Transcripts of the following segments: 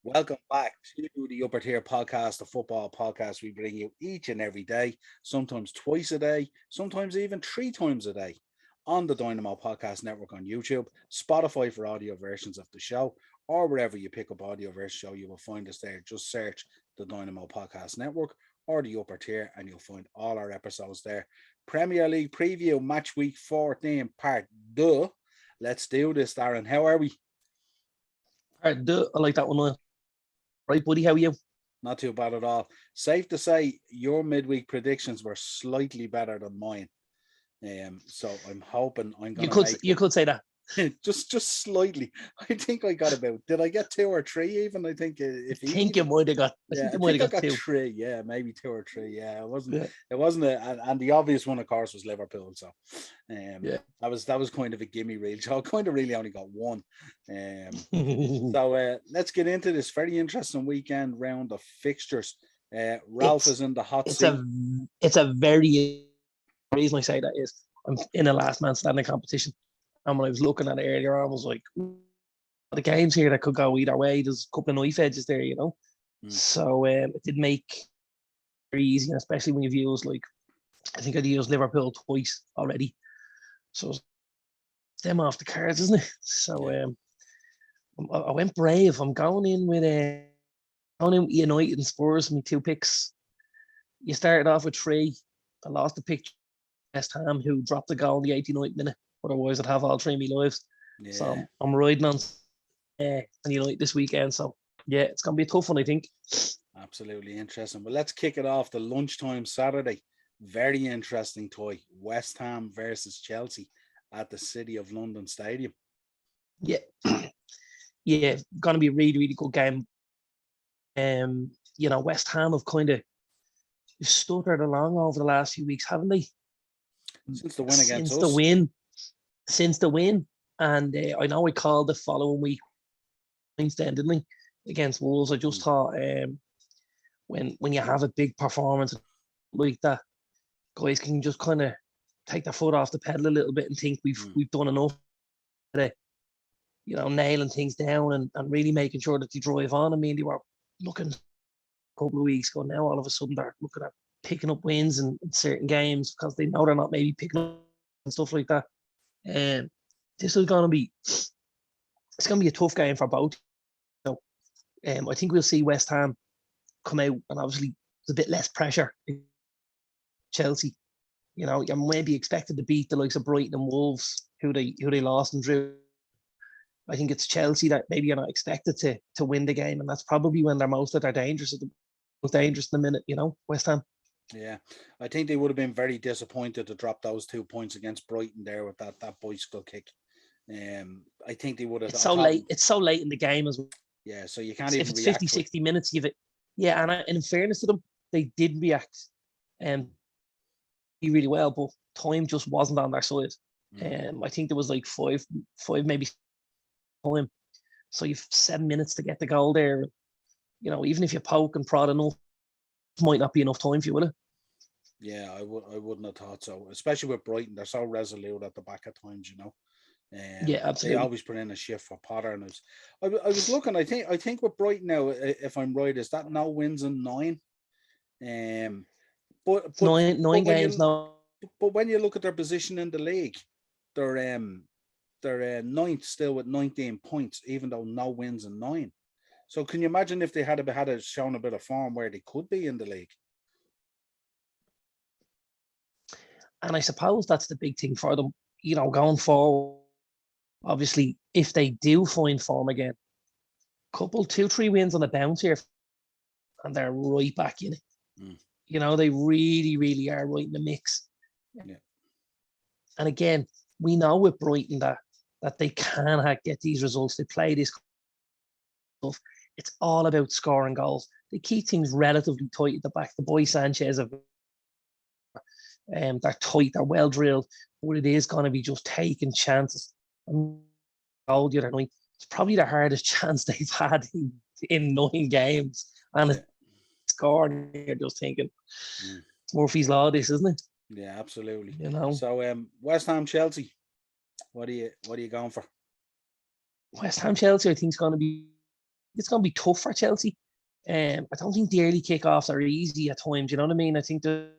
Welcome back to the Upper Tier Podcast, the football podcast we bring you each and every day, sometimes twice a day, sometimes even three times a day on the Dynamo Podcast Network on YouTube, Spotify for audio versions of the show, or wherever you pick up audio version show, you will find us there. Just search the Dynamo Podcast Network or the Upper Tier, and you'll find all our episodes there. Premier League preview, match week 14, part 2. Let's do this, Darren. How are we? I like that one. Right, buddy, how are you? Not too bad at all. Safe to say your midweek predictions were slightly better than mine. So I'm hoping I'm going to You could say that. just slightly. I think I got about. Did I get 2 or 3 even? I think if I think you might have got. Yeah, I think I got 2. Yeah, maybe 2 or 3. Yeah, it wasn't. Yeah. It wasn't and the obvious one, of course, was Liverpool. So, yeah, that was kind of a gimme reel. So I kind of really only got 1. So let's get into this very interesting weekend round of fixtures. Ralph is in the hot seat. It's a very reason I say that is I'm in a last man standing competition. And when I was looking at it earlier, I was like, the games here that could go either way. There's a couple of knife edges there, you know. So it did make it very easy, especially when you've used, like, I think I'd used Liverpool twice already. So it's them off the cards, isn't it? So I went brave. I'm going in with United and Spurs, my 2 picks. You started off with 3. I lost the pick West Ham, who dropped the goal in the 89th minute. Otherwise, I'd have all 3 of my lives. Yeah. So I'm riding on United this weekend. So yeah, it's going to be a tough one, I think. Absolutely interesting. But let's kick it off. The lunchtime Saturday. Very interesting toy. West Ham versus Chelsea at the City of London Stadium. Yeah. Yeah, going to be a really, really good game. West Ham have kind of stuttered along over the last few weeks, haven't they? Since the win against us. Since the win. And I know I called the following week, then, didn't I? Against Wolves. I just thought when you have a big performance like that, guys can just kind of take their foot off the pedal a little bit and think we've done enough to, nailing things down and really making sure that they drive on. I mean, they were looking a couple of weeks ago. Now all of a sudden they're looking at picking up wins in certain games because they know they're not maybe picking up and stuff like that. This is going to be a tough game for both. So I think we'll see West Ham come out, and obviously there's a bit less pressure. Chelsea, you may be expected to beat the likes of Brighton and Wolves, who they lost and drew. I think it's Chelsea that maybe you're not expected to win the game, and that's probably when they're most dangerous in the minute. West Ham. Yeah, I think they would have been very disappointed to drop those 2 points against Brighton there with that bicycle kick. I think they would have. It's so late. It's so late in the game as well. Yeah, so you can't even if it's react 50, 60 minutes, give it. Yeah, and in fairness to them, they did react really well, but time just wasn't on their side. I think there was like five maybe time. So you've 7 minutes to get the goal there. Even if you poke and prod enough, might not be enough time for you, will it? Yeah, I wouldn't have thought so. Especially with Brighton, they're so resolute at the back at times, yeah, absolutely. They always put in a shift for Potter, and I was looking. I think with Brighton now, if I'm right, is that no wins in 9? But 9 games now. But when you look at their position in the league, they're 9th still with 19 points, even though no wins in 9. So can you imagine if they had shown a bit of form where they could be in the league? And I suppose that's the big thing for them, going forward. Obviously, if they do find form again, 2-3 wins on the bounce here, and they're right back in it. They really, really are right in the mix. Yeah. And again, we know with Brighton that they can get these results. They play this stuff. It's all about scoring goals. They keep things relatively tight at the back. The boy Sanchez they're tight, they're well drilled, but it is going to be just taking chances. The other night, it's probably the hardest chance they've had in 9 games, and scoring. You're just thinking, Murphy's Law, this, isn't it? Yeah, absolutely. So West Ham Chelsea, what are you going for? West Ham Chelsea, I think, is going to be it's going to be tough for Chelsea. I don't think the early kickoffs are easy at times. You know what I mean? I think that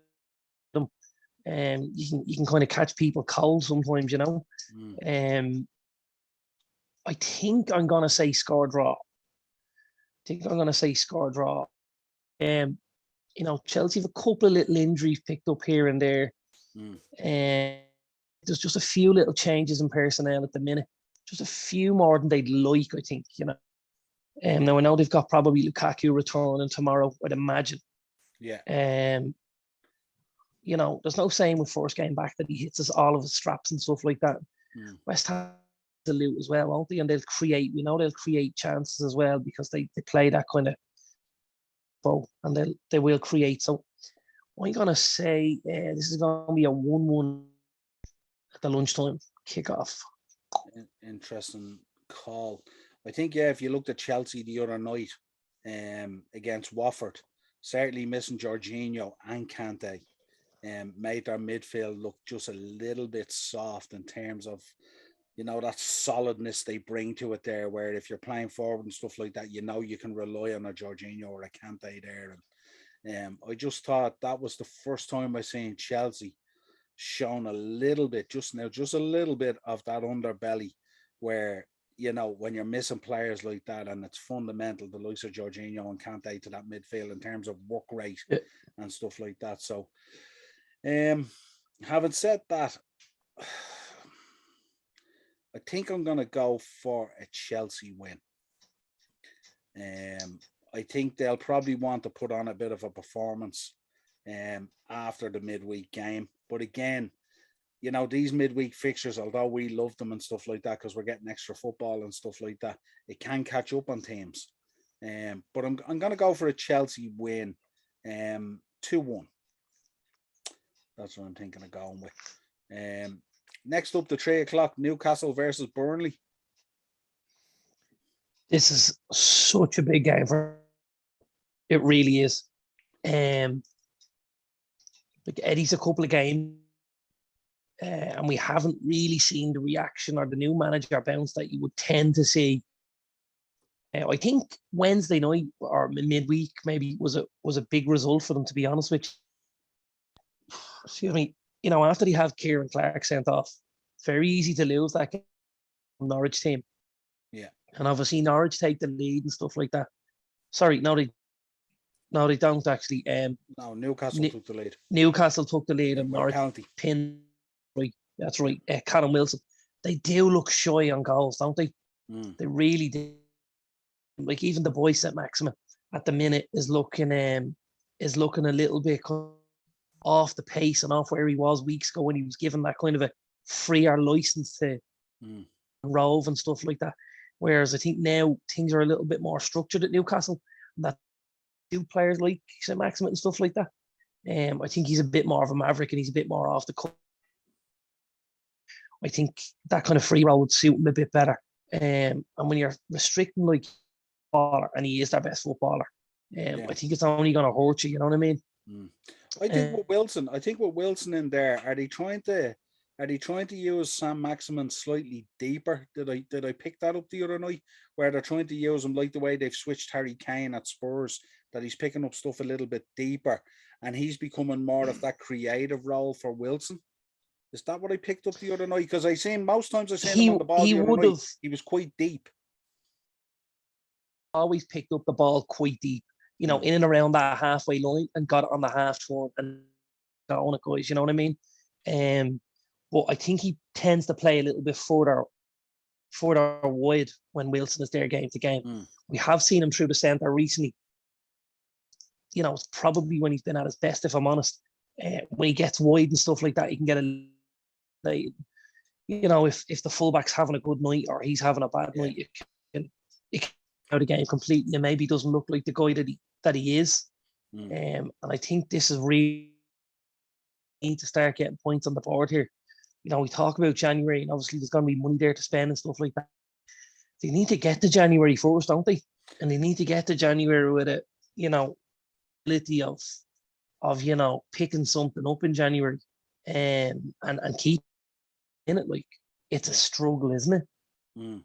you can kind of catch people cold sometimes. You know. I think I'm going to say score draw. You know, Chelsea have a couple of little injuries picked up here and there. There's just a few little changes in personnel at the minute. Just a few more than they'd like, I think, you know. Now, I know they've got probably Lukaku returning tomorrow, I'd imagine. Yeah. You know, there's no saying with first game back that he hits us all of his straps and stuff like that. West Ham to loot as well, won't they? And they'll create chances as well because they play that kind of ball and they will create. So I'm going to say this is going to be a 1-1 at the lunchtime kickoff. Interesting call. I think, if you looked at Chelsea the other night against Watford, certainly missing Jorginho and Kante made their midfield look just a little bit soft in terms of, you know, that solidness they bring to it there, where if you're playing forward and stuff like that, you know, you can rely on a Jorginho or a Kante there. And I just thought that was the first time I seen Chelsea shown a little bit, just a little bit of that underbelly where, you know, when you're missing players like that, and it's fundamental, the likes of Jorginho and Kante to that midfield in terms of work rate and stuff like that. So, having said that, I think I'm going to go for a Chelsea win. I think they'll probably want to put on a bit of a performance after the midweek game. But again, you know, these midweek fixtures, although we love them and stuff like that because we're getting extra football and stuff like that, it can catch up on teams. But I'm going to go for a Chelsea win, 2-1. That's what I'm thinking of going with. Next up, the 3:00 Newcastle versus Burnley. This is such a big game for it. Really is. Like Eddie's a couple of games, and we haven't really seen the reaction or the new manager bounce that you would tend to see. I think Wednesday night or midweek maybe was a big result for them, to be honest with you. Excuse me. You know, after they have Kieran Clark sent off, very easy to lose that game from Norwich team. Yeah. And obviously Norwich take the lead and stuff like that. Sorry, no, they don't actually. No, Newcastle took the lead. Newcastle took the lead and Norwich penalty. Pinned. Right, that's right. Callum Wilson. They do look shy on goals, don't they? They really do. Like even the boy St. Maximin at the minute is looking a little bit off the pace and off where he was weeks ago when he was given that kind of a freer license to rove and stuff like that. Whereas I think now things are a little bit more structured at Newcastle. And that two players like St. Maximin and stuff like that. I think he's a bit more of a maverick and he's a bit more off the cut. I think that kind of free role would suit him a bit better. And when you're restricting like footballer, and he is their best footballer, I think it's only going to hurt you. You know what I mean? I think with Wilson in there, are they trying to use Sam Maximin slightly deeper? Did I pick that up the other night? Where they're trying to use him like the way they've switched Harry Kane at Spurs, that he's picking up stuff a little bit deeper, and he's becoming more of that creative role for Wilson. Is that what I picked up the other night? Because most times I seen him on the ball the other night, he was quite deep. Always picked up the ball quite deep, you know, in and around that halfway line, and got it on the half turn and got on it, guys. You know what I mean? But I think he tends to play a little bit further wide when Wilson is there game to game. We have seen him through the centre recently. You know, it's probably when he's been at his best, if I'm honest. When he gets wide and stuff like that, he can get you know, if the fullback's having a good night or he's having a bad night, it can out the game completely, and maybe doesn't look like the guy that he is. And I think this is really need to start getting points on the board here. You know, we talk about January, and obviously there's going to be money there to spend and stuff like that. They need to get to January first, don't they? And they need to get to January with a, you know, ability of you know, picking something up in January, and keep in it. Like, it's a struggle, isn't it?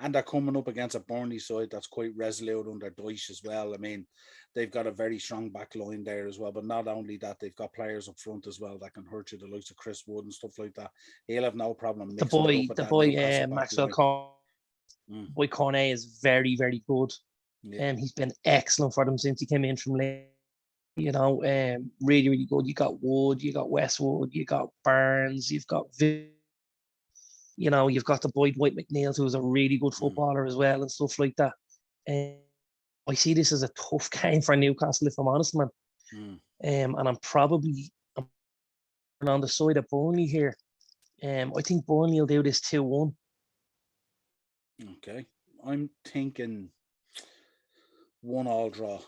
And they're coming up against a Burnley side that's quite resolute under Dyche as well. I mean, they've got a very strong back line there as well. But not only that, they've got players up front as well that can hurt you, the likes of Chris Wood and stuff like that. He'll have no problem mixing it up with The that boy, Newcastle back Maxwell line. boy Cornet is very, very good. Yeah. He's been excellent for them since he came in from Leeds. You know, really, really good. You got Wood, you got Westwood, you got Barnes, you've got you know, you've got the boy Dwight McNeil, who's a really good footballer as well, and stuff like that. I see this as a tough game for Newcastle, if I'm honest, man. And I'm probably on the side of Burnley here. I think Burnley will do this 2-1. Okay. I'm thinking 1-1 draw.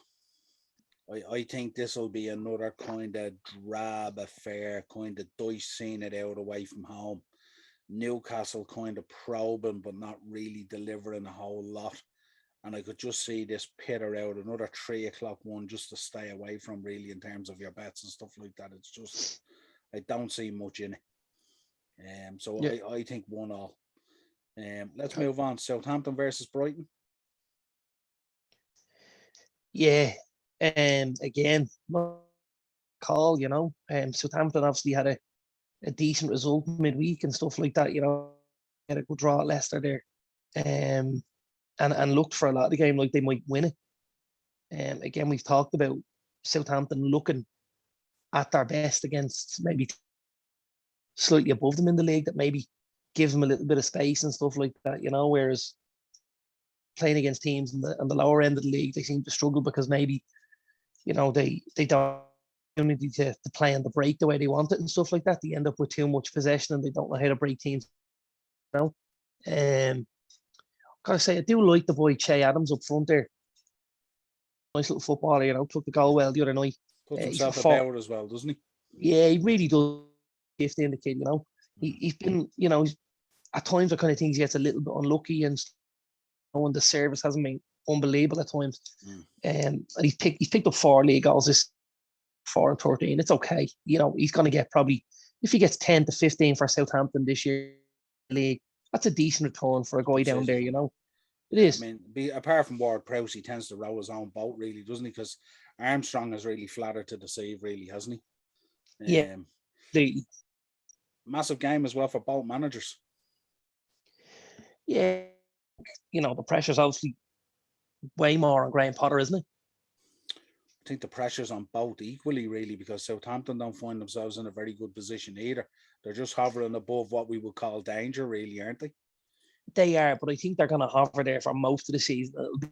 I think this will be another kind of drab affair, kind of Dyche seeing it out away from home. Newcastle kind of probing, but not really delivering a whole lot. And I could just see this pitter out, another 3:00 one just to stay away from, really, in terms of your bets and stuff like that. It's just, I don't see much in it. So yeah. I think 1-1. Let's move on. Southampton versus Brighton. Yeah. Again, call, you know. Southampton obviously had a decent result midweek and stuff like that, you know. Had a good draw at Leicester there. And looked for a lot of the game like they might win it. Again, we've talked about Southampton looking at their best against maybe slightly above them in the league, that maybe give them a little bit of space and stuff like that, you know, whereas playing against teams on the lower end of the league, they seem to struggle because maybe, you know, they don't opportunity to play on the break the way they want it and stuff like that. They end up with too much possession and they don't know how to break teams. You know? Gotta say, I do like the boy Che Adams up front there. Nice little footballer, you know, took the goal well the other night. Puts himself about as well, doesn't he? Yeah, he really does gift in the kid, you know. He's been, you know, at times I kind of think he gets a little bit unlucky and the service hasn't been unbelievable at times. And he's picked up 4 league goals this 4 and 13. It's okay. You know, he's gonna get probably, if he gets 10 to 15 for Southampton this year league, that's a decent return for a guy down there, you know. It is. I mean, apart from Ward-Prowse, he tends to row his own boat, really, doesn't he? Because Armstrong has really flattered to deceive, really, hasn't he? Yeah. Massive game as well for both managers. Yeah. You know, the pressure's obviously way more on Graham Potter, isn't it? I think the pressure's on both equally, really, because Southampton don't find themselves in a very good position either. They're just hovering above what we would call danger, really, aren't they? They are, but I think they're going to hover there for most of the season. It'll be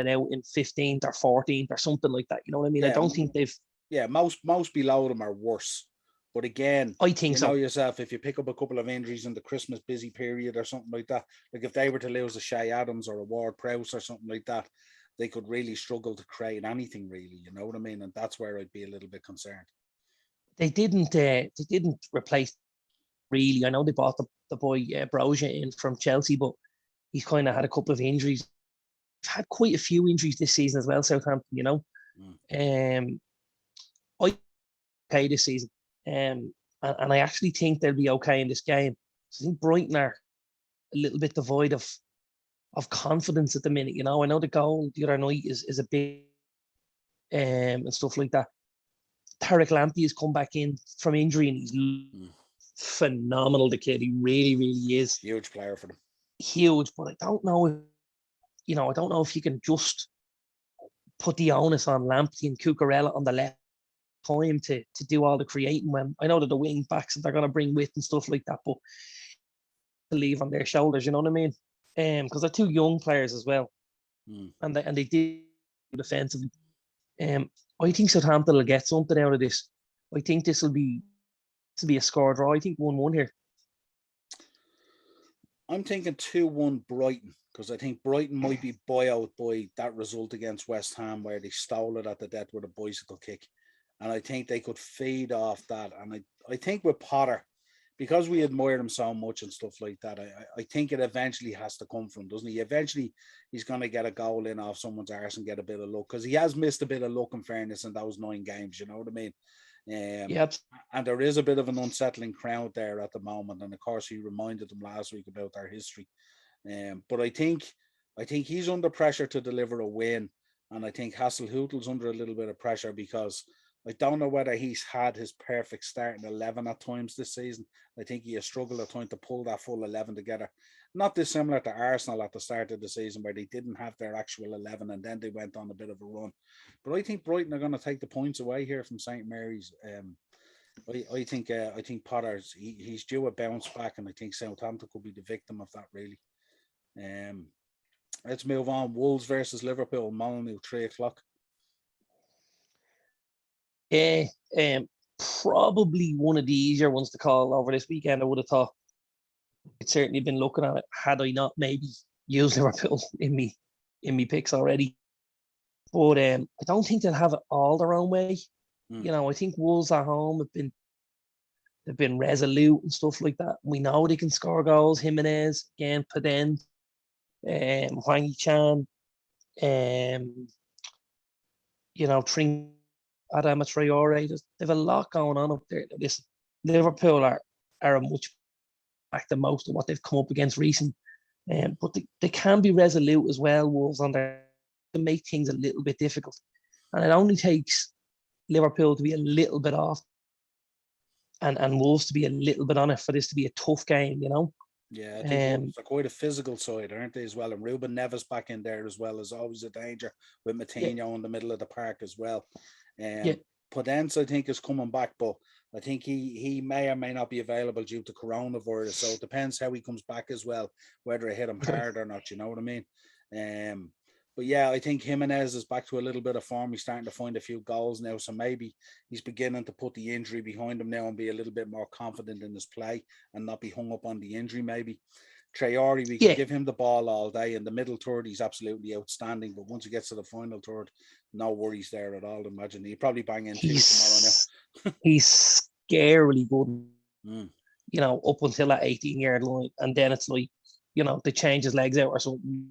out in 15th or 14th or something like that. You know what I mean? Yeah, I don't think they've... Yeah, most below them are worse. But again, I think you know yourself, if you pick up a couple of injuries in the Christmas busy period or something like that, like if they were to lose a Che Adams or a Ward-Prowse or something like that, they could really struggle to create anything, really. You know what I mean? And that's where I'd be a little bit concerned. They didn't replace, really. I know they bought the boy Bradshaw in from Chelsea, but he's kind of had a couple of injuries. Had quite a few injuries this season as well, Southampton, you know. I okay this season. And I actually think they'll be okay in this game. So I think Brighton are a little bit devoid of confidence at the minute. You know, I know the goal the other night is a big and stuff like that. Tariq Lamptey has come back in from injury and he's phenomenal. The kid, he really, really is. Huge player for them. Huge, but I don't know if you can just put the onus on Lamptey and Cucurella on the left time to do all the creating, when I know that the wing backs they're going to bring width and stuff like that, but to leave on their shoulders, you know what I mean? Because they're 2 young players as well, and they did defensively. I think Southampton will get something out of this. I think this will be a score draw. I think 1-1 here. I'm thinking 2-1 Brighton, because I think Brighton might be buyout by that result against West Ham where they stole it at the death with a bicycle kick. And I think they could feed off that. And I think with Potter, because we admire him so much and stuff like that, I think it eventually has to come from, doesn't he? Eventually, he's going to get a goal in off someone's arse and get a bit of luck, because he has missed a bit of luck, in fairness, in those 9 games, you know what I mean? Yep. And there is a bit of an unsettling crowd there at the moment. And of course, he reminded them last week about their history. But I think he's under pressure to deliver a win, and I think Hasselhuttl's under a little bit of pressure because I don't know whether he's had his perfect starting 11 at times this season. I think he has struggled at times to pull that full 11 together. Not dissimilar to Arsenal at the start of the season where they didn't have their actual 11 and then they went on a bit of a run. But I think Brighton are going to take the points away here from St. Mary's. I think Potter's he's due a bounce back, and I think Southampton could be the victim of that really. Let's move on. Wolves versus Liverpool, Molyneux, 3:00. Yeah, probably one of the easier ones to call over this weekend. I would have thought. I'd certainly been looking at it had I not maybe used Liverpool in me picks already. But I don't think they'll have it all their own way. You know, I think Wolves at home they've been resolute and stuff like that. We know they can score goals. Jimenez again, Padent, Hwang Hee-chan, Tring, Adama Traore. They've a lot going on up there. Listen, Liverpool are a much back than most of what they've come up against recently. But they can be resolute as well, Wolves, on their to make things a little bit difficult. And it only takes Liverpool to be a little bit off and Wolves to be a little bit on it for this to be a tough game, you know? Yeah, I think Wolves are quite a physical side, aren't they, as well? And Ruben Neves back in there as well is always a danger with Matinho in the middle of the park as well. Podence, I think, is coming back, but I think he may or may not be available due to coronavirus. So it depends how he comes back as well, whether it hit him hard or not, you know what I mean? But yeah, I think Jimenez is back to a little bit of form. He's starting to find a few goals now. So maybe he's beginning to put the injury behind him now and be a little bit more confident in his play and not be hung up on the injury maybe. Traore, we can give him the ball all day. In the middle third, he's absolutely outstanding. But once he gets to the final third, no worries there at all. Imagine he'll probably bang in two tomorrow now. He's scarily good, you know, up until that 18-yard line. And then it's like, you know, they change his legs out or something.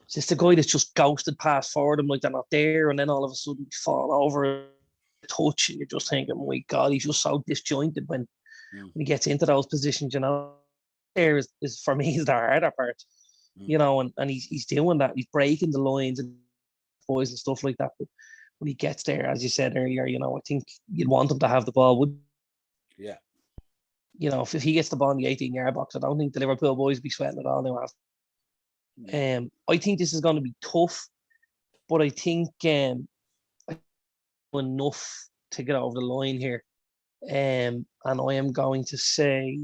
It's just a guy that's just ghosted past forward him like they're not there. And then all of a sudden, fall over a touch. And you're just thinking, oh my God, he's just so disjointed when he gets into those positions, you know. There is for me is the harder part, you know, and he's doing that. He's breaking the lines and boys and stuff like that. But when he gets there, as you said earlier, you know, I think you'd want him to have the ball. Yeah. You know, if he gets the ball in the 18-yard box, I don't think the Liverpool boys be sweating it all now. I think this is going to be tough, but I think enough to get over the line here. And I am going to say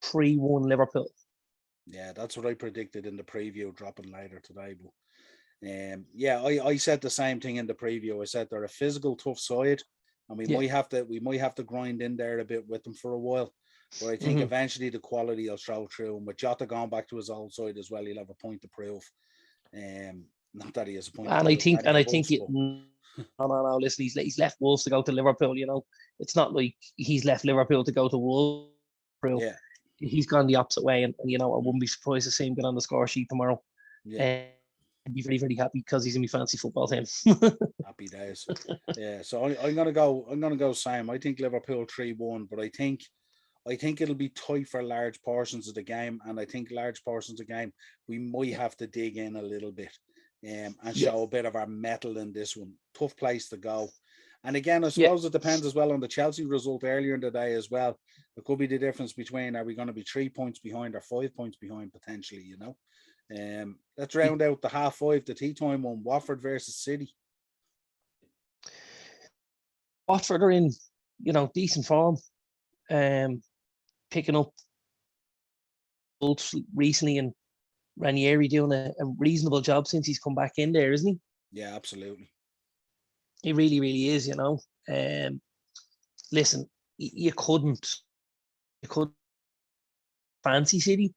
3-1 Liverpool. Yeah, that's what I predicted in the preview, dropping later today. But I said the same thing in the preview. I said they're a physical, tough side, and we might have to grind in there a bit with them for a while. But I think eventually the quality will show through. And with Jota going back to his old side as well, he'll have a point to prove. Not that he has a point. And I think no. Listen, he's left Wolves to go to Liverpool. You know, it's not like he's left Liverpool to go to Wolves. Yeah, he's gone the opposite way, and you know, I wouldn't be surprised to see him get on the score sheet tomorrow. Yeah. I'd be very, very happy because he's in my fantasy football team. Happy days. Yeah, so I'm gonna go Sam. I think Liverpool 3-1, but I think it'll be tight for large portions of the game, and I think large portions of the game we might have to dig in a little bit and show a bit of our mettle in this one. Tough place to go. And again, I suppose it depends as well on the Chelsea result earlier in the day as well. It could be the difference between are we going to be 3 points behind or 5 points behind potentially, you know. Let's round out the half five, the tea time one, Watford versus City. Watford are in, you know, decent form. Picking up recently, and Ranieri doing a reasonable job since he's come back in there, isn't he? Yeah, absolutely. He really, really is, you know. Listen, you couldn't fancy City,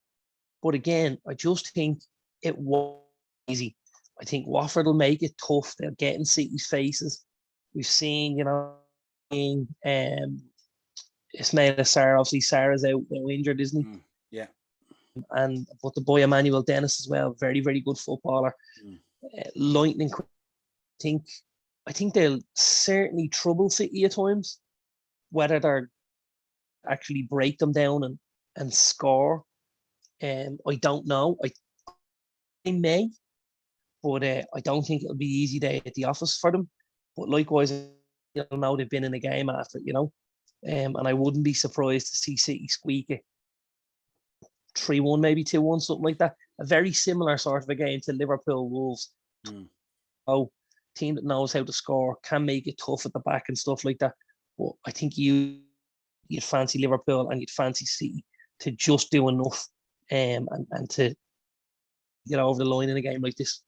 but again, I just think it was easy. I think Watford will make it tough. They'll get in City's faces. We've seen, you know, Ismail Sarr, obviously Sarr's out now injured, isn't he? Yeah. But the boy Emmanuel Dennis as well, very, very good footballer. Lightning quick. I think they'll certainly trouble City at times. Whether they're actually break them down and score. I don't know. I may, but I don't think it'll be easy day at the office for them. But likewise, you'll know they've been in a game after, and I wouldn't be surprised to see City squeak it 3-1, maybe 2-1, something like that. A very similar sort of a game to Liverpool Wolves. Team that knows how to score, can make it tough at the back and stuff like that. But I think you'd fancy Liverpool and you'd fancy City to just do enough and to get over the line in a game like this.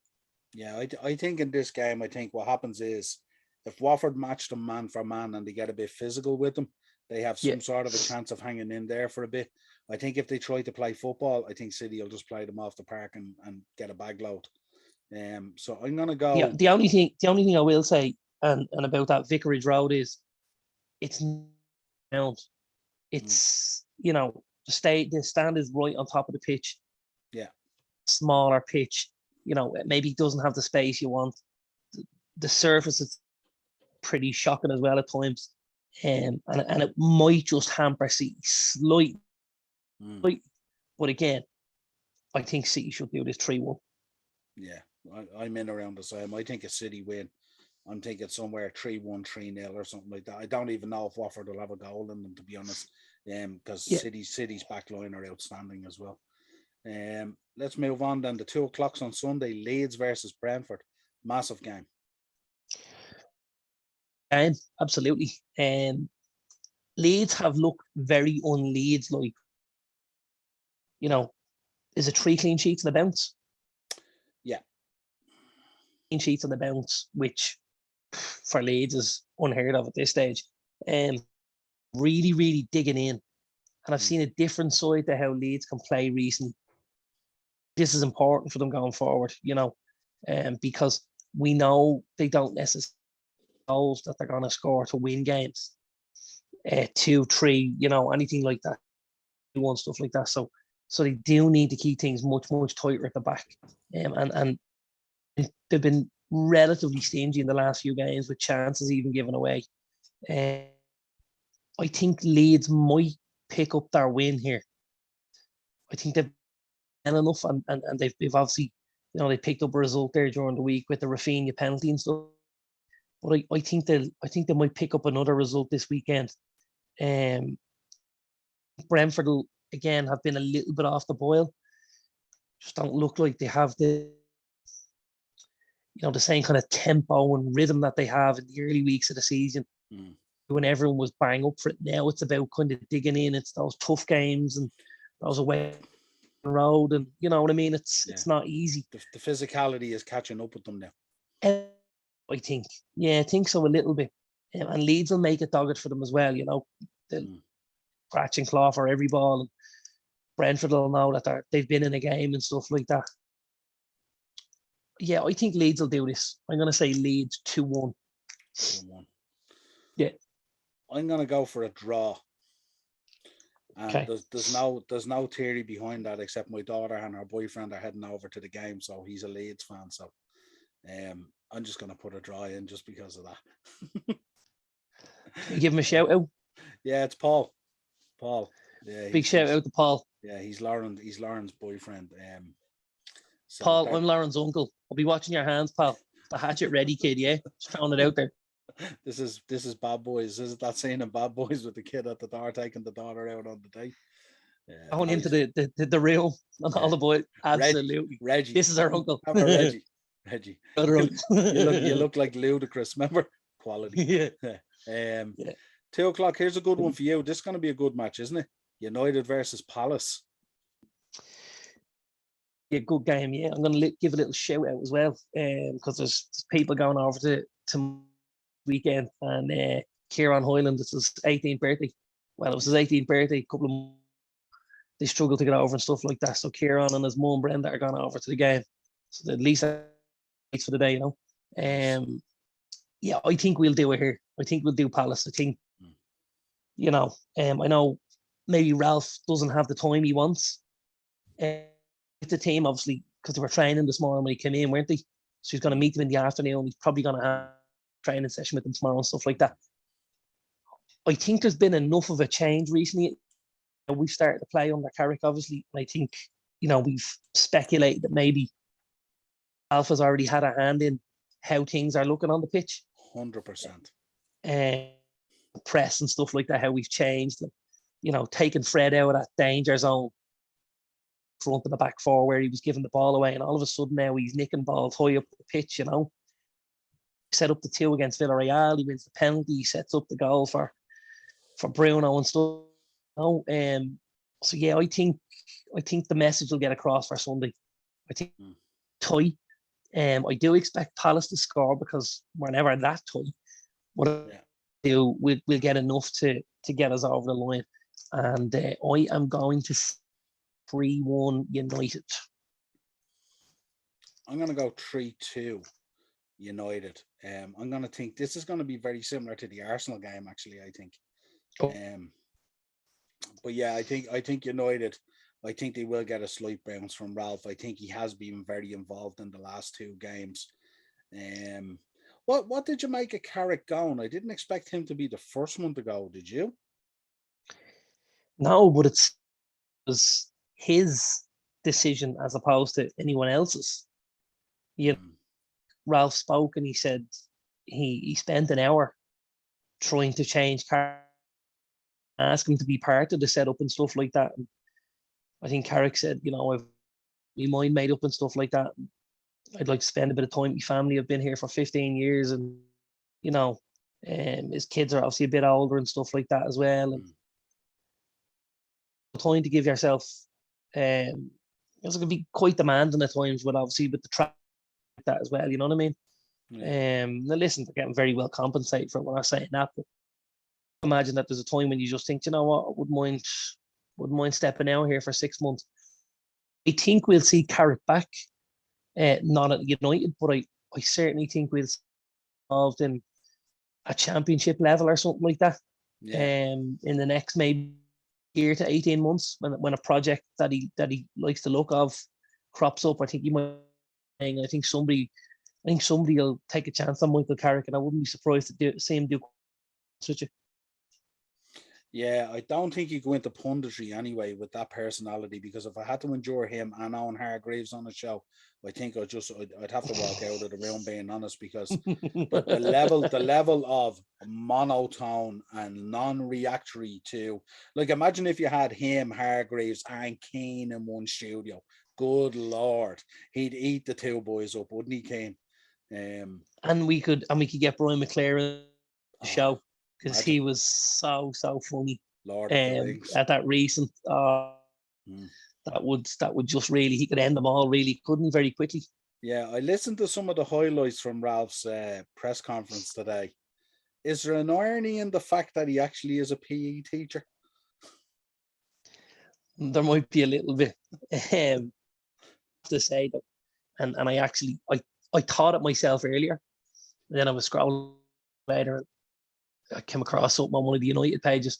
Yeah, I think in this game, I think what happens is if Watford match them man for man and they get a bit physical with them, they have some sort of a chance of hanging in there for a bit. I think if they try to play football, I think City will just play them off the park and get a bag load. So I'm gonna go. Yeah, the only thing I will say and about that Vicarage Road is it's the stand is right on top of the pitch. Yeah. Smaller pitch, maybe it doesn't have the space you want. The surface is pretty shocking as well at times. And it might just hamper City slightly. But again, I think City should do this 3-1. Yeah, I'm in around the same. I think a City win. I'm thinking somewhere 3-1, 3-0 or something like that. I don't even know if Watford will have a goal in them, to be honest. Because City's back line are outstanding as well. Let's move on then. The 2 o'clocks on Sunday, Leeds versus Brantford. Massive game. And absolutely. Leeds have looked very un-Leeds like. Is it 3 clean sheets on the bounce? Yeah. Clean sheets on the bounce, which for Leeds is unheard of at this stage. Really, really digging in. And I've seen a different side to how Leeds can play recently. This is important for them going forward, because we know they don't necessarily goals that they're going to score to win games. 2, 3, anything like that. Stuff like that. So they do need to keep things much, much tighter at the back. And they've been relatively stingy in the last few games with chances even given away. I think Leeds might pick up their win here. I think they've done enough and they've obviously, they picked up a result there during the week with the Rafinha penalty and stuff. But I think they might pick up another result this weekend. Brentford will again have been a little bit off the boil. Just don't look like they have the same kind of tempo and rhythm that they have in the early weeks of the season. When everyone was bang up for it. Now it's about kind of digging in. It's those tough games and those away road, and you know what I mean. It's not easy. The physicality is catching up with them now. I think so a little bit, and Leeds will make it dogged for them as well. They'll scratch and claw for every ball, and Brentford will know that they've been in a game and stuff like that. Yeah, I think Leeds will do this. I'm going to say Leeds 2-1. 2-1. Yeah. I'm going to go for a draw. And okay. there's no theory behind that except my daughter and her boyfriend are heading over to the game, so he's a Leeds fan. So I'm just going to put a draw in just because of that. You give him a shout out? Yeah, it's Paul. Yeah, big shout out to Paul. Yeah, he's Lauren's boyfriend. So Paul, I'm Lauren's uncle. I'll be watching your hands, pal. The hatchet ready, kid. Yeah, just throwing it out there. This is Bad Boys. This is that scene in Bad Boys with the kid at the door taking the daughter out on the date. Going into the room and all the boys. Absolutely. Reggie. This is our uncle. Reggie. You you look like ludicrous. Remember? Quality. Yeah. 2 o'clock. Here's a good one for you. This is going to be a good match, isn't it? United versus Palace. Yeah, good game. Yeah, I'm going to give a little shout out as well, because there's people going over to weekend, and Kieran Hoyland, it's his 18th birthday. Well, it was his 18th birthday. A couple of they struggled to get over and stuff like that. So Kieran and his mum Brenda are going over to the game. So at least for the day, Yeah, I think we'll do it here. I think we'll do Palace. I think, I know maybe Ralph doesn't have the time he wants. It's a team, obviously, because they were training this morning when he came in, weren't they? So he's going to meet them in the afternoon. He's probably going to have a training session with them tomorrow and stuff like that. I think there's been enough of a change recently. We've started to play under Carrick, obviously. And I think we've speculated that maybe Alpha's already had a hand in how things are looking on the pitch. 100%. Press and stuff like that, how we've changed, taking Fred out of that danger zone front of the back four where he was giving the ball away, and all of a sudden now he's nicking balls high up the pitch, Set up the 2 against Villarreal, he wins the penalty, he sets up the goal for Bruno and stuff. So yeah, I think the message will get across for Sunday. I think tight. I do expect Palace to score because we're never that tight. But we'll get enough to get us over the line. And I am going to 3-1 United. I'm going to go 3-2 United. I'm going to think this is going to be very similar to the Arsenal game, actually, I think. But yeah, I think United, I think they will get a slight bounce from Ralph. I think he has been very involved in the last 2 games. What did you make of Carrick going? I didn't expect him to be the first one to go, did you? No, but it was his decision as opposed to anyone else's. Ralph spoke and he said he spent an hour trying to change Carrick, ask him to be part of the setup and stuff like that. And I think Carrick said, I've my mind made up and stuff like that. I'd like to spend a bit of time with my family. I've been here for 15 years and, his kids are obviously a bit older and stuff like that as well. And time to give yourself, it's going to be quite demanding at times, but obviously with the track like that as well, you know what I mean? Now listen, they're getting very well compensated for when I'm saying that, but imagine that there's a time when you just think, you know what, I wouldn't mind stepping out here for 6 months. I think we'll see Carrick back, not at United, but I certainly think we'll see involved in a championship level or something like that. In the next maybe year to 18 months, when a project that he likes the look of crops up, I think he might. I think somebody will take a chance on Michael Carrick, and I wouldn't be surprised to see him do such a. Yeah, I don't think he'd go into punditry anyway with that personality, because if I had to endure him and Owen Hargreaves on the show, I think I'd have to walk out of the room, being honest, because the level of monotone and non-reactory to, like, imagine if you had him, Hargreaves and Keane in one studio. Good Lord, he'd eat the 2 boys up, wouldn't he, Keane? And we could get Brian McClare in the show, because he was so funny. Lord of the Rings. At that recent, that would just really, he could end them all really, couldn't he, very quickly. Yeah, I listened to some of the highlights from Ralph's press conference today. Is there an irony in the fact that he actually is a PE teacher? There might be a little bit. To say that, and I thought it myself earlier, and then I was scrolling later and I came across something on one of the United pages,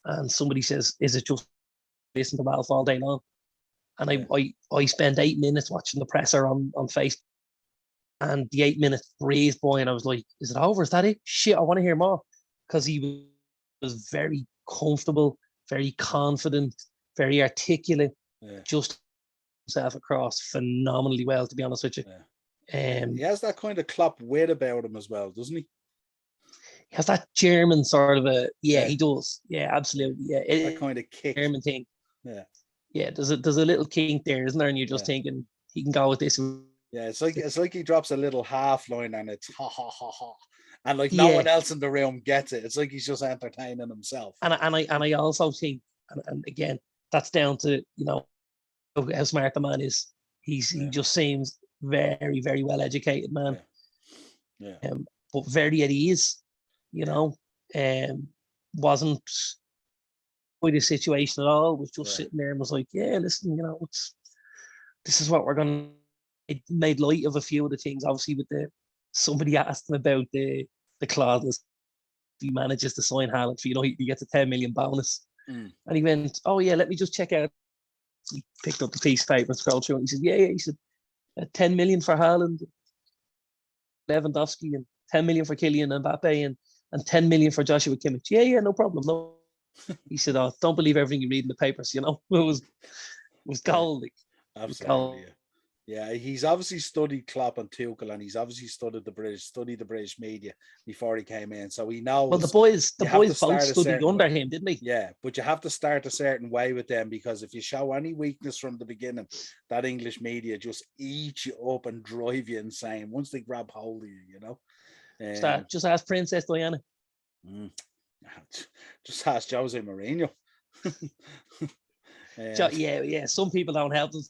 and somebody says, is it just listen to Ralph all day long? And I spent 8 minutes watching the presser on Facebook, and the 8 minutes breezed by, and I was like, is it over? Is that it? Shit, I want to hear more, because he was very comfortable, very confident, very articulate, just himself across phenomenally well, to be honest with you. He has that kind of Klopp wit about him as well, doesn't he? He has that German sort of he does. Yeah, absolutely. Yeah, that kind of kick. German thing. Yeah. There's a little kink there, isn't there? And you're just thinking he can go with this. Yeah, it's like he drops a little half line and it's ha ha ha ha, and like no one else in the room gets it. It's like he's just entertaining himself. And I also think, and again, that's down to how smart the man is. He just seems very, very well educated man. But very at ease. Wasn't quite a situation at all. Was just sitting there and was like, yeah, listen, this is what we're gonna. It made light of a few of the things. Obviously, with somebody asked him about the clauses. He manages to sign Haaland for United, he gets a 10 million bonus, and he went, oh yeah, let me just check out. He picked up the piece of paper and scrolled through, and he said, yeah. He said, 10 million for Haaland, Lewandowski, and 10 million for Kylian Mbappe, and 10 million for Joshua Kimmich. Yeah, no problem. No, he said, oh, don't believe everything you read in the papers. It was gold. Absolutely. Yeah, he's obviously studied Klopp and Tuchel, and he's obviously studied the British media before he came in. So he knows. Well, the boys both studied under way. him, didn't they? Yeah, but you have to start a certain way with them, because if you show any weakness from the beginning, that English media just eat you up and drive you insane once they grab hold of you, you know. Just ask Princess Diana. Just ask Jose Mourinho. Yeah. Some people don't help them.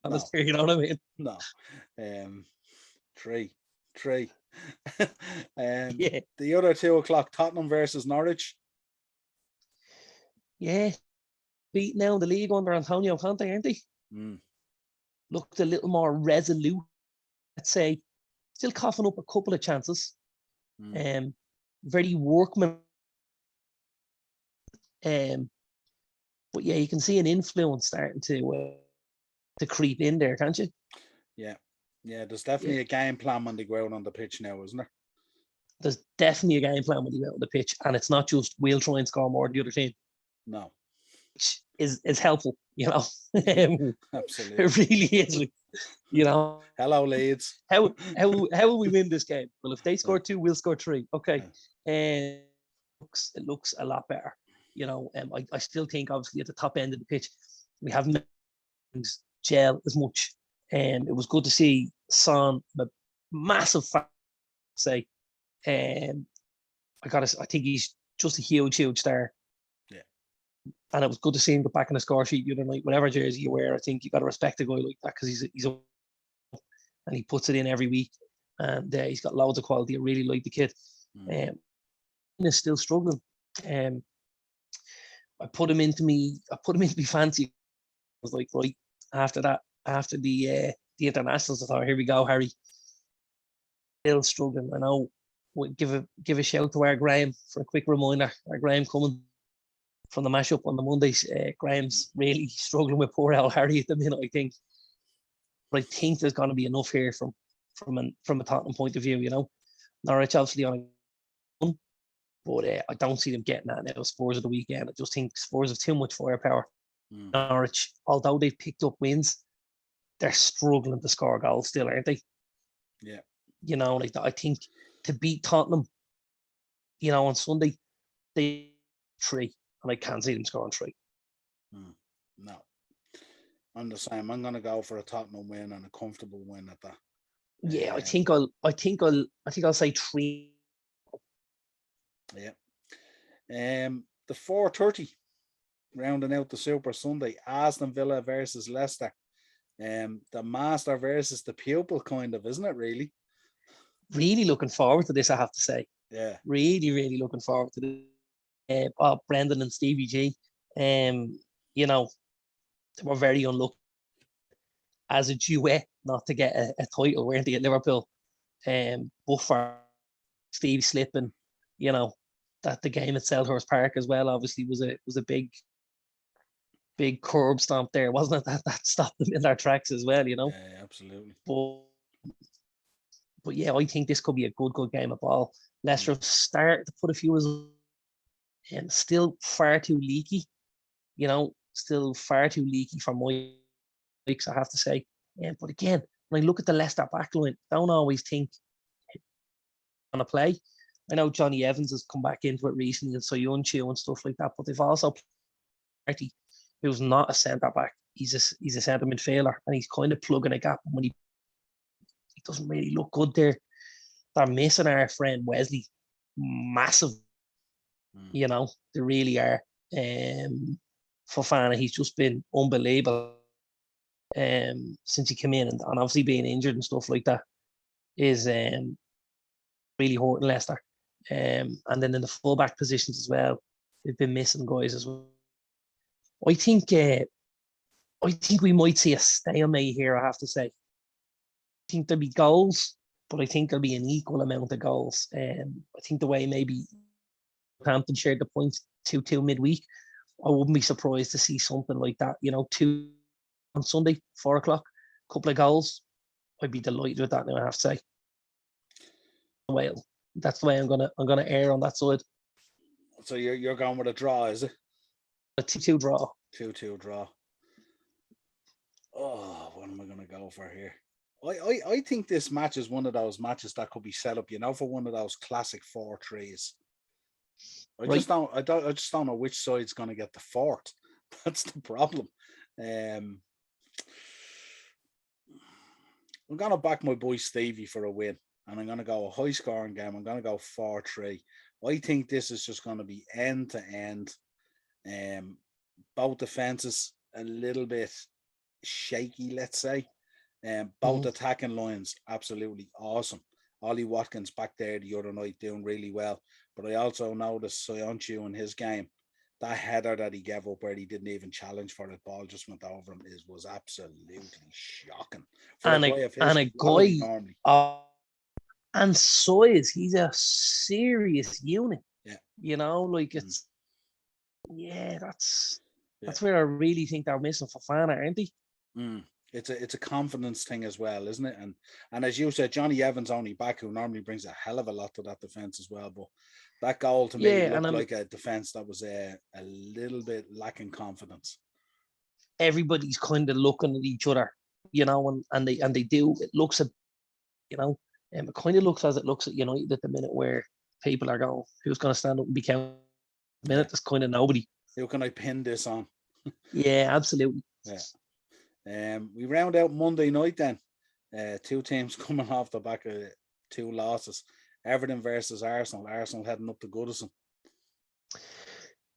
No. You know what I mean? No. Three. Yeah. The other 2:00, Tottenham versus Norwich. Yeah. Beat now in the league under Antonio Conte, aren't they? Looked a little more resolute, let's say. Still coughing up a couple of chances. Very workman. But yeah, you can see an influence starting to creep in there, can't you? Yeah. There's definitely a game plan when they go out on the pitch now, isn't there? There's definitely a game plan when they go out on the pitch, and it's not just we'll try and score more than the other team. No, which is helpful, you know. Absolutely, it really is. You know. Hello, Leeds. How will we win this game? Well, if they score 2, we'll score 3. Okay, and it looks a lot better. You know, I still think obviously at the top end of the pitch we haven't gel as much. It was good to see Son, a massive fan, say. I think he's just a huge star. Yeah. And it was good to see him get back in the score sheet the other night. Whatever jersey you wear, I think you got to respect a guy like that, because he's and he puts it in every week, and he's got loads of quality. I really like the kid. Is still struggling. I put him into me fancy. I was like, right, after the internationals, I thought, here we go, Harry. Still struggling. I know. We'll give a shout to our Graham for a quick reminder. Our Graham coming from the mashup on the Mondays. Graham's really struggling with poor old Harry at the minute, I think. But I think there's going to be enough here from a Tottenham point of view, you know. Norwich obviously on a, but I don't see them getting that now. Spurs of the weekend. I just think Spurs have too much firepower. Norwich, although they've picked up wins, they're struggling to score goals still, aren't they? Yeah. You know, like I think to beat Tottenham, you know, on Sunday, they 3, and I can't see them scoring 3. No, I'm the same. I'm going to go for a Tottenham win, and a comfortable win at that. Yeah, I think I'll say 3. Yeah. The 4:30, rounding out the Super Sunday, Aston Villa versus Leicester. The master versus the pupil, kind of, isn't it? Really looking forward to this, I have to say. Yeah. Really looking forward to this. Brendan and Stevie G. You know, they were very unlucky as a duet not to get a title, weren't they, at Liverpool? But for Steve slipping, you know, that the game at Selhurst Park as well obviously was a big curb stomp there, wasn't it? That stopped them in their tracks as well, you know. Yeah, absolutely. But yeah, I think this could be a good game of ball. Leicester start to put a few and still far too leaky, you know, for my weeks, I have to say. But again, when I look at the Leicester backline, I don't always think on a play. I know Johnny Evans has come back into it recently, and so Soyuncu and stuff like that, but they've also Party, who's not a centre back. He's a centre midfielder, and he's kind of plugging a gap. And when he doesn't really look good there, they're missing our friend Wesley, massive. You know, they really are. Fofana, he's just been unbelievable since he came in, and obviously being injured and stuff like that is really hurting Leicester. And then in the fullback positions as well, they've been missing guys as well. I think we might see a stalemate here, I have to say. I think there'll be goals, but I think there'll be an equal amount of goals. I think the way maybe Southampton shared the points 2-2 midweek, I wouldn't be surprised to see something like that. You know, 2 on Sunday, 4 o'clock, couple of goals. I'd be delighted with that now, I have to say. Well, that's the way I'm gonna err on that side. So you're going with a draw, is it? A 2-2 draw. 2-2 draw. Oh, go for here? I think this match is one of those matches that could be set up, for one of those classic 4-3s. I Right. just don't know which side's going to get the fourth. That's the problem. I'm going to back my boy Stevie for a win, and I'm going to go a high scoring game. I'm going to go 4-3. I think this is just going to be end to end. Both defenses a little bit shaky, let's say. Both attacking lines absolutely awesome. Ollie Watkins back there the other night doing really well. But I also noticed Soyuncu in his game, that header that he gave up where he didn't even challenge for it, ball just went over him, was absolutely shocking. For And a guy, normally. And Soyuz, he's a serious unit. Yeah. Like it's that's where I really think they're missing Fofana, aren't they? It's a confidence thing as well, isn't it? And as you said, Johnny Evans only back, who normally brings a hell of a lot to that defense as well. But that goal to me looked like a defense that was a little bit lacking confidence. Everybody's kind of looking at each other, and they do. It looks it kind of looks as it looks at United at the minute, where people are going, who's going to stand up and be counted? The minute there's kind of nobody. Who can I pin this on? Yeah, absolutely. Yeah. We round out Monday night then. Two teams coming off the back of 2 losses. Everton versus Arsenal. Arsenal heading up to Goodison.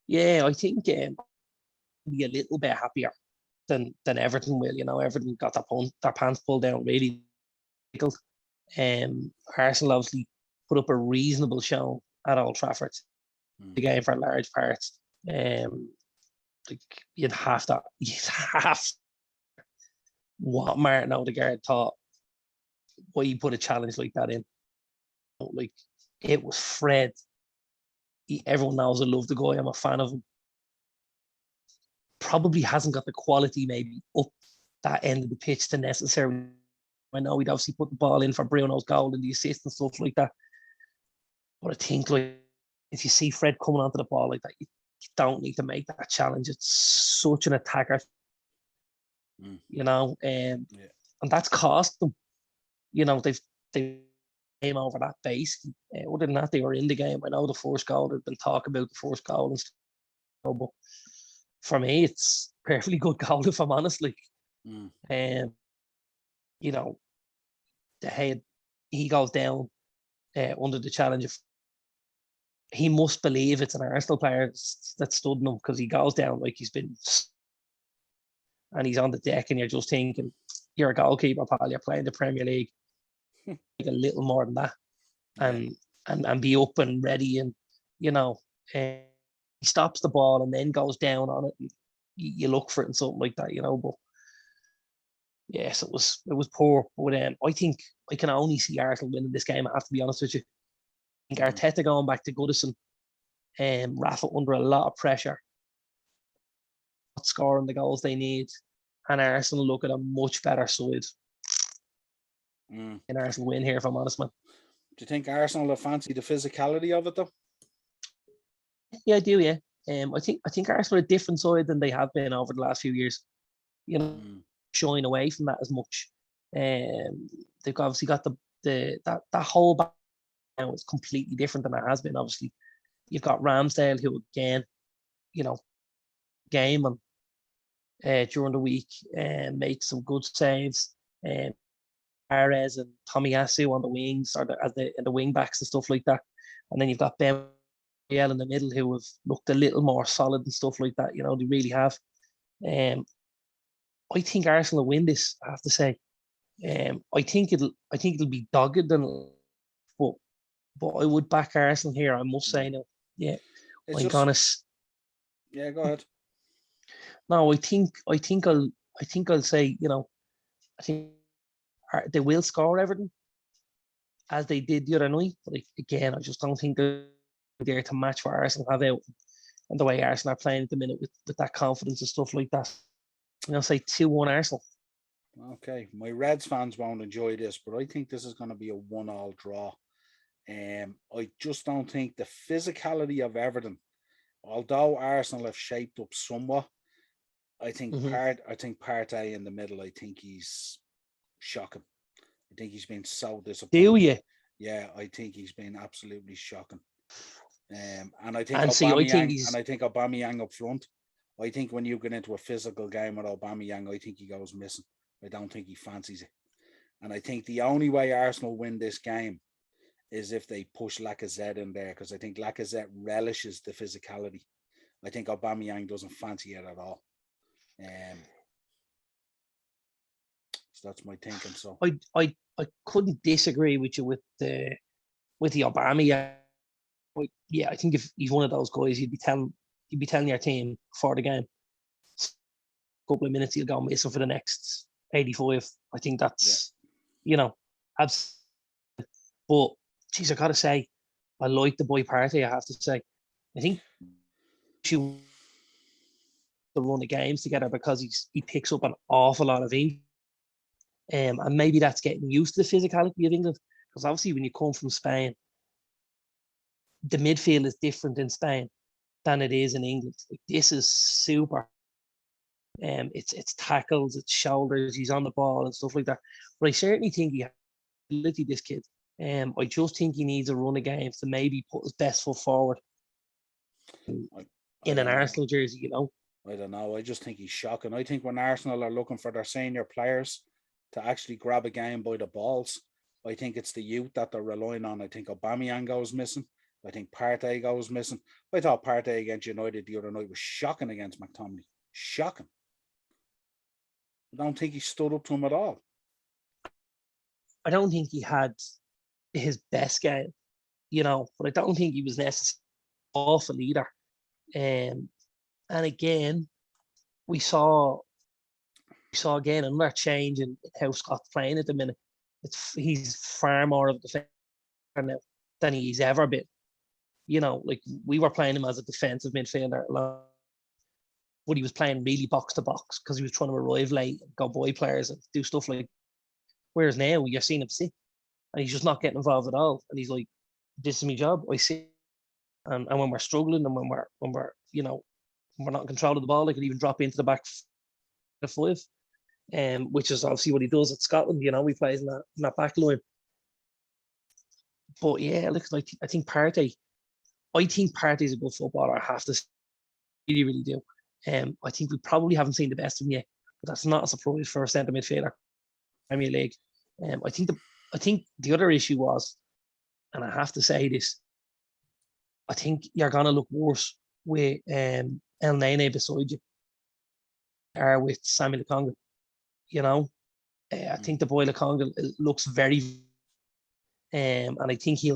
Yeah, I think be a little bit happier than Everton will. Everton got their pants pulled down really. Arsenal obviously put up a reasonable show at Old Trafford. The game for large parts. You'd have what Martin Odegaard thought, why he put a challenge like that in. Like, it was Fred. Everyone knows I love the guy. I'm a fan of him. Probably hasn't got the quality maybe up that end of the pitch to necessarily. I know he'd obviously put the ball in for Bruno's goal and the assist and stuff like that. But I think, like, if you see Fred coming onto the ball like that, you don't need to make that challenge. It's such an attacker, and that's cost them. They've came over that base. Other than that, they were in the game. I know the first goal, there's been talk about the first goal and stuff, but for me, it's a perfectly good goal, if I'm honest. Like, the head, he goes down under the challenge. He must believe it's an Arsenal player that stood him, because he goes down like he's been, and he's on the deck, and you're just thinking, you're a goalkeeper, pal. You're playing the Premier League. Like a little more than that, and be up and ready, and he stops the ball and then goes down on it. And you look for it and something like that, But yes, it was poor. But I think I can only see Arsenal winning this game. I have to be honest with you. I think Arteta going back to Goodison, Rafa under a lot of pressure, not scoring the goals they need, and Arsenal look at a much better side. And Arsenal win here, if I'm honest, man. Do you think Arsenal will fancy the physicality of it, though? Yeah, I do. Yeah, I think Arsenal are a different side than they have been over the last few years. Showing away from that as much. They've obviously got that whole back now is completely different than it has been. Obviously, you've got Ramsdale, who again, game and during the week make some good saves. Perez and Tomiyasu on the wings, or the wing backs and stuff like that. And then you've got Ben in the middle, who have looked a little more solid and stuff like that. They really have. I think Arsenal will win this, I have to say. I think it'll be dogged, but I would back Arsenal here, I must say now. Yeah. Yeah, go ahead. No, I think I'll say, I think they will score Everton, as they did the other night. But again, I just don't think they're there to match what Arsenal have out, and the way Arsenal are playing at the minute with that confidence and stuff like that. I'll say 2-1 Arsenal. Okay, my Reds fans won't enjoy this, but I think this is going to be a 1-1 draw. I just don't think the physicality of Everton, although Arsenal have shaped up somewhat, I think Partey in the middle, I think he's shocking. I think he's been so Do disappointing. you? Yeah, I think he's been absolutely shocking. And I think And see, I think Aubameyang up front. I think when you get into a physical game with Aubameyang, I think he goes missing. I don't think he fancies it. And I think the only way Arsenal win this game is if they push Lacazette in there, because I think Lacazette relishes the physicality. I think Aubameyang doesn't fancy it at all. So that's my thinking. So I couldn't disagree with you with the Aubameyang. Yeah, I think if he's one of those guys, you'd be telling your team before the game, a couple of minutes he'll go missing for the next 85. I think that's absolutely. But geez, I gotta say, I like the boy Partey. I have to say, I think to run the games together because he picks up an awful lot of England. And maybe that's getting used to the physicality of England, because obviously when you come from Spain, the midfield is different in Spain than it is in England. Like, this is super. It's tackles, it's shoulders, he's on the ball and stuff like that. But I certainly think he has ability, this kid. I just think he needs a run of games to maybe put his best foot forward in an Arsenal jersey, I don't know. I just think he's shocking. I think when Arsenal are looking for their senior players to actually grab a game by the balls, I think it's the youth that they're relying on. I think Aubameyang goes missing. I think Partey goes missing. I thought Partey against United the other night was shocking against McTominay. Shocking. I don't think he stood up to him at all. I don't think he had his best game, but I don't think he was necessarily awful either. And again, we saw again another change in how Scott's playing at the minute. He's far more of a defender now than he's ever been. Like we were playing him as a defensive midfielder, but he was playing really box to box because he was trying to arrive late, go boy players and do stuff like. Whereas now you're seeing him sit, and he's just not getting involved at all. And he's like, "This is my job. I see." And when we're struggling and when we're we're not in control of the ball, they could even drop into the back five, which is obviously what he does at Scotland. He plays in that back line. But yeah, look, I think Partey's a good footballer. I have to say, really, really do. I think we probably haven't seen the best of him yet, but that's not a surprise for a centre midfielder, Premier League. I think the other issue was, and I have to say this, I think you're gonna look worse with El Nene beside you, or with Sammy Lokonga. I think the boy Lokonga looks very, and I think I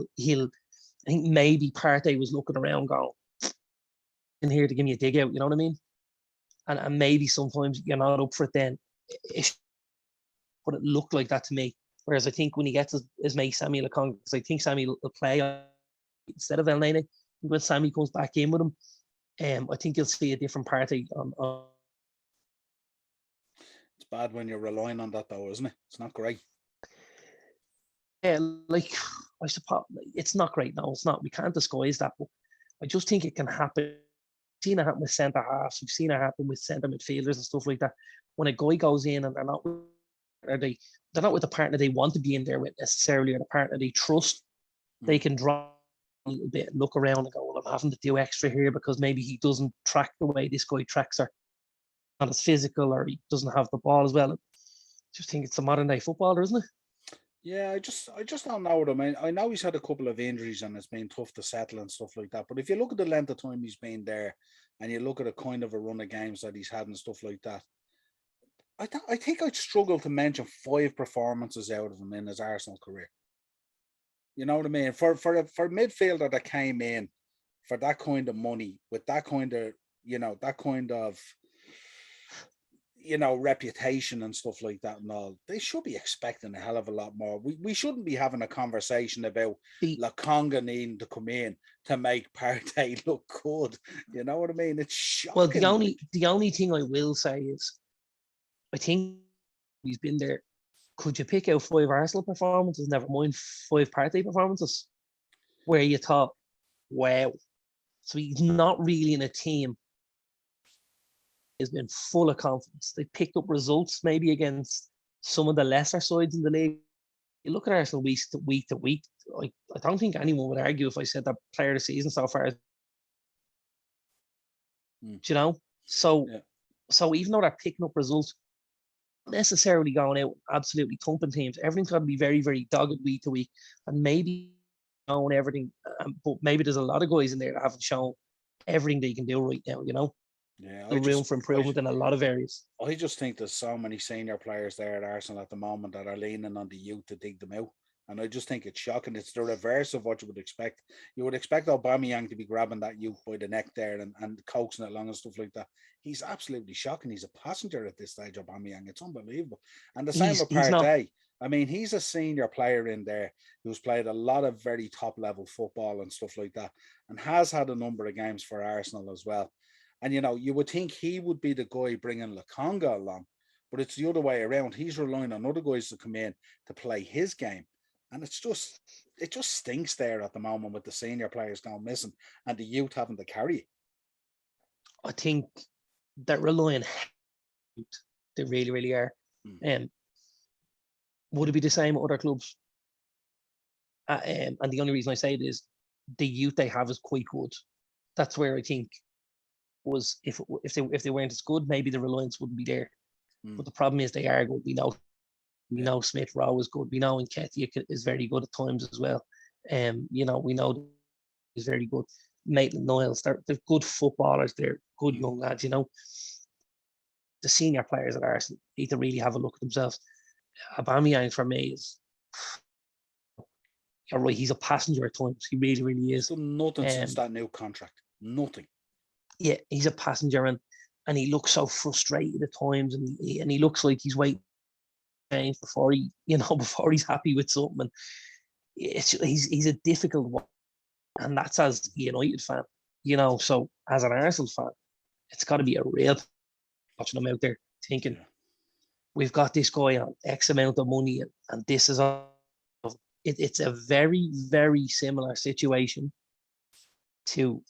think maybe Partey was looking around going, in here to give me a dig out, you know what I mean? And maybe sometimes you're not up for it then. But it looked like that to me. Whereas I think when he gets his mate Sammy Lokonga, because I think Sammy will play instead of El Nene, when Sammy comes back in with him, I think you'll see a different Partey on. It's bad when you're relying on that though, isn't it? It's not great. Yeah, like I suppose it's not great. No, it's not. We can't disguise that, but I just think it can happen. We've seen it happen with centre halves. We've seen it happen with centre midfielders and stuff like that. When a guy goes in and they're not with the partner they want to be in there with necessarily, or the partner they trust, they can drop a little bit and look around and go, well, I'm having to do extra here because maybe he doesn't track the way this guy tracks, or not as physical, or he doesn't have the ball as well. I just think it's a modern day footballer, isn't it? Yeah, I just don't know what I mean. I know he's had a couple of injuries and it's been tough to settle and stuff like that. But if you look at the length of time he's been there, and you look at a kind of a run of games that he's had and stuff like that, I think I'd struggle to mention 5 performances out of him in his Arsenal career. You know what I mean? For a midfielder that came in for that kind of money, with that kind of reputation and stuff like that and all, they should be expecting a hell of a lot more. We shouldn't be having a conversation about Lokonga needing to come in to make Partey look good. You know what I mean? It's shocking. Well, the only thing I will say is, I think he's been there. Could you pick out 5 Arsenal performances, never mind 5 Partey performances, where you thought, wow. So he's not really in a team. He's been full of confidence. They picked up results maybe against some of the lesser sides in the league. You look at Arsenal week to week. I don't think anyone would argue if I said that player of the season so far. You know, so even though they're picking up results, necessarily going out absolutely thumping teams. Everything's got to be very, very dogged week to week, and maybe shown everything. But maybe there's a lot of guys in there that haven't shown everything they can do right now. You know, room for improvement in a lot of areas. I just think there's so many senior players there at Arsenal at the moment that are leaning on the youth to dig them out. And I just think it's shocking. It's the reverse of what you would expect. You would expect Aubameyang to be grabbing that youth by the neck there and coaxing it along and stuff like that. He's absolutely shocking. He's a passenger at this stage, Aubameyang. It's unbelievable. And the same with Partey. I mean, he's a senior player in there who's played a lot of very top-level football and stuff like that and has had a number of games for Arsenal as well. And, you know, you would think he would be the guy bringing Lokonga along, but it's the other way around. He's relying on other guys to come in to play his game. And it just stinks there at the moment with the senior players going missing and the youth having to carry it. I think they're relying on youth. They really, really are. Would it be the same at other clubs? And the only reason I say it is the youth they have is quite good. That's where I think was if they weren't as good, maybe the reliance wouldn't be there. But the problem is they are good. We know Smith Rowe is good. We know Nketiah is very good at times as well. You know, we know he's very good. Maitland-Niles, they're good footballers. They're good young lads. You know, the senior players at Arsenal need to really have a look at themselves. Aubameyang for me is, you're right, he's a passenger at times. He really, really is. He's done nothing since that new contract. Nothing. Yeah, he's a passenger and he looks so frustrated at times and he looks like he's waiting before he's happy with something. And he's a difficult one, and that's as a United fan, you know. So as an Arsenal fan, it's got to be a real watching him out there thinking, we've got this guy on X amount of money, and this is it's a very, very similar situation to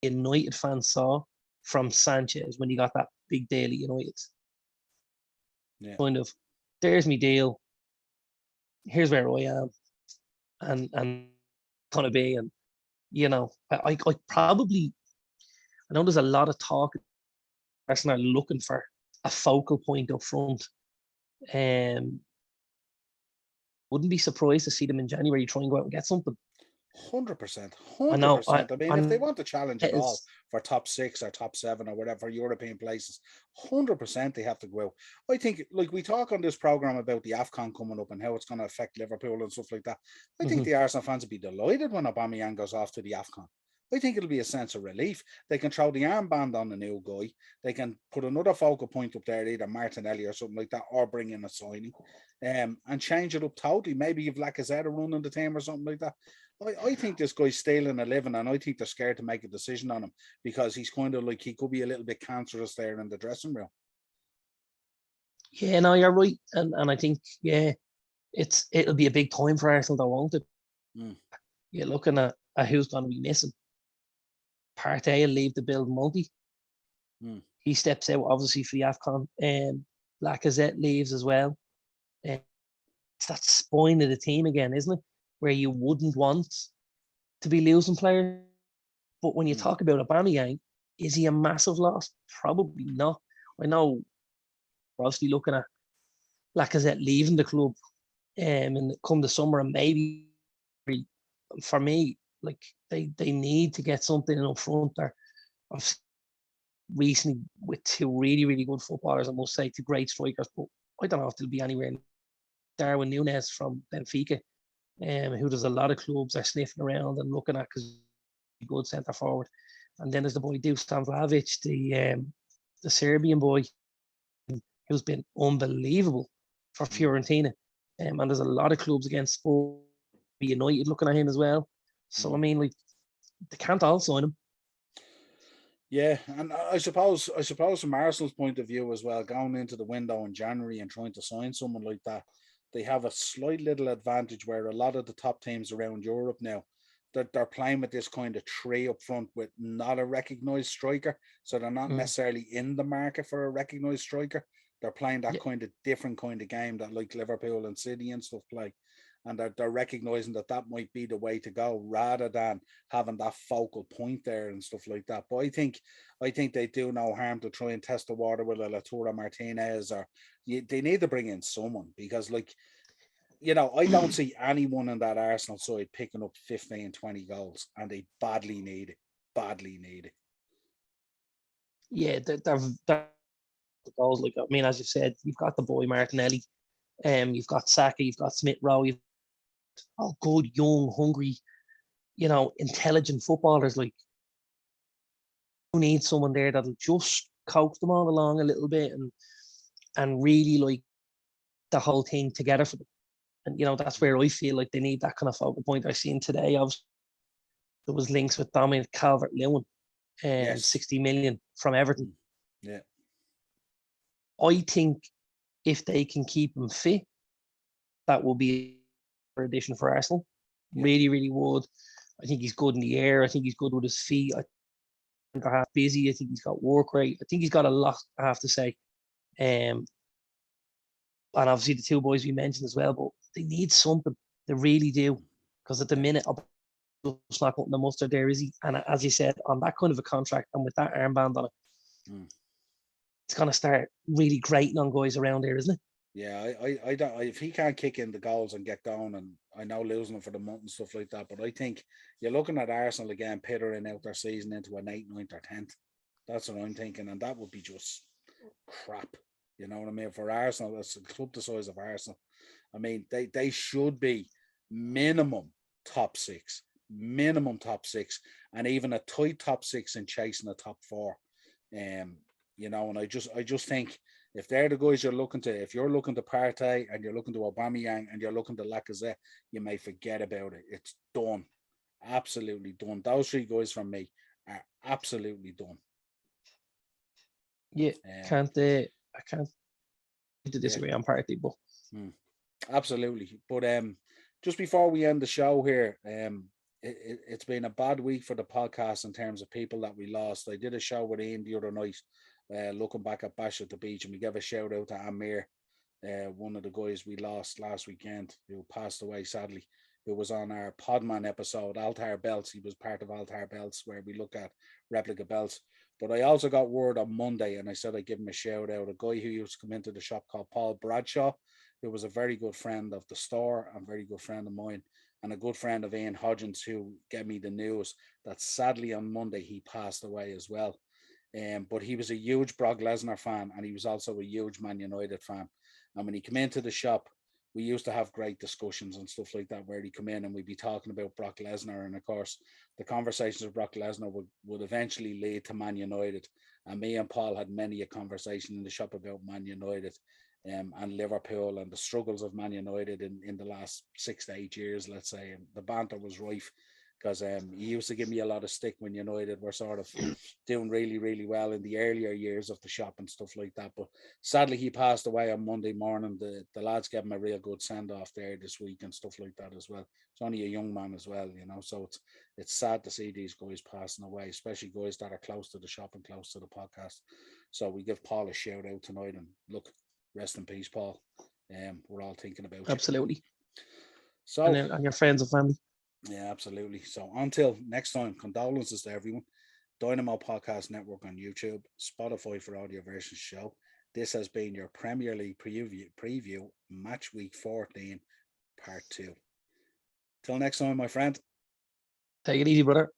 United fans saw from Sanchez when he got that big deal at United. Kind of, there's my deal. Here's where I am, and gonna be, and you know, I probably, I know there's a lot of talk. Arsenal are looking for a focal point up front. Wouldn't be surprised to see them in January try and go out and get something. 100%. I know. I mean, if they want to challenge at all for top 6 or top 7 or whatever European places, 100% they have to go out. I think, like we talk on this program about the AFCON coming up and how it's going to affect Liverpool and stuff like that. I think the Arsenal fans would be delighted when Aubameyang goes off to the AFCON. I think it'll be a sense of relief. They can throw the armband on the new guy. They can put another focal point up there, either Martinelli or something like that, or bring in a signing, and change it up totally. Maybe you've Lacazette running the team or something like that. I think this guy's stealing a living, and I think they're scared to make a decision on him because he's kind of like, he could be a little bit cancerous there in the dressing room. Yeah, no, you're right, and I think it'll be a big time for Arsenal, though, won't it? You're looking at who's going to be missing. Partey will leave the building, won't he? He steps out obviously for the AFCON, and Lacazette leaves as well. It's that spine of the team again, isn't it? Where you wouldn't want to be losing players. But when you talk about Aubameyang, is he a massive loss? Probably not. I know we're obviously looking at Lacazette leaving the club and come the summer, and maybe for me, like they need to get something in up front there. I've recently with 2 really, really good footballers, I must say, 2 great strikers, but I don't know if they'll be anywhere near Darwin Núñez from Benfica. Who does a lot of clubs are sniffing around and looking at because he's a good centre forward. And then there's the boy Dusan Vlahovic, the Serbian boy, who's been unbelievable for Fiorentina. And there's a lot of clubs against United looking at him as well. So I mean, like, they can't all sign him. Yeah, and I suppose from Arsenal's point of view as well, going into the window in January and trying to sign someone like that, they have a slight little advantage where a lot of the top teams around Europe now, they're playing with this kind of three up front with not a recognised striker. So they're not necessarily in the market for a recognised striker. They're playing that kind of different kind of game that like Liverpool and City and stuff play. And they're recognizing that might be the way to go rather than having that focal point there and stuff like that. But I think they do no harm to try and test the water with a Lautaro Martinez, or they need to bring in someone, because like, you know, I don't see anyone in that Arsenal side picking up 15, 20 goals, and they badly need it. Badly need it. Yeah, they're goals. Like, I mean, as you said, you've got the boy Martinelli, you've got Saka, you've got Smith Rowe, you've all good, young, hungry, you know, intelligent footballers. Like, you need someone there that'll just coax them all along a little bit and really like the whole thing together for them. And you know, that's where I feel like they need that kind of focal point. I seen today, there was links with Dominic Calvert-Lewin, 60 million from Everton. Yeah, I think if they can keep him fit, that will be an addition for Arsenal. Really, really would. I think he's good in the air. I think he's good with his feet. I think they're half busy. I think he's got work rate. I think he's got a lot, I have to say. And obviously the two boys we mentioned as well, but they need something. They really do. Because at the minute, just not putting the mustard there, is he? And as you said, on that kind of a contract and with that armband on it, it's going to start really grating on guys around there, isn't it? Yeah, I don't. If he can't kick in the goals and get going, and I know losing them for the month and stuff like that, but I think you're looking at Arsenal again, pittering out their season into an 8th, 9th, or 10th. That's what I'm thinking, and that would be just crap. You know what I mean? For Arsenal, that's a club the size of Arsenal. I mean, they should be minimum top 6, and even a tight top 6 and chasing a top 4. You know, and I just think, if they're the guys you're looking to, if you're looking to Partey and you're looking to Aubameyang and you're looking to Lacazette, you may forget about it. It's done. Absolutely done. Those 3 guys from me are absolutely done. Yeah, I can't disagree on Partey, but absolutely. But just before we end the show here, it's been a bad week for the podcast in terms of people that we lost. I did a show with Ian the other night, looking back at Bash at the Beach, and we gave a shout out to Amir, one of the guys we lost last weekend, who passed away sadly, who was on our Podman episode, Altar Belts. He was part of Altar Belts, where we look at replica belts. But I also got word on Monday, and I said I'd give him a shout out, a guy who used to come into the shop called Paul Bradshaw, who was a very good friend of the store and very good friend of mine, and a good friend of Ian Hodgins, who gave me the news that sadly on Monday he passed away as well. But he was a huge Brock Lesnar fan, and he was also a huge Man United fan. And when he came into the shop, we used to have great discussions and stuff like that, where he'd come in and we'd be talking about Brock Lesnar. And of course, the conversations with Brock Lesnar would eventually lead to Man United. And me and Paul had many a conversation in the shop about Man United and Liverpool and the struggles of Man United in the last 6 to 8 years, let's say. And the banter was rife, because he used to give me a lot of stick when United were sort of doing really, really well in the earlier years of the shop and stuff like that. But sadly, he passed away on Monday morning. The lads gave him a real good send-off there this week and stuff like that as well. He's only a young man as well, you know, so it's sad to see these guys passing away, especially guys that are close to the shop and close to the podcast. So we give Paul a shout out tonight, and look, rest in peace, Paul. We're all thinking about you. Absolutely. So, and your friends and family. Yeah, absolutely. So until next time, condolences to everyone. Dynamo Podcast Network on YouTube, Spotify for audio version show. This has been your Premier League preview match week 14, part 2. Till next time, my friend. Take it easy, brother.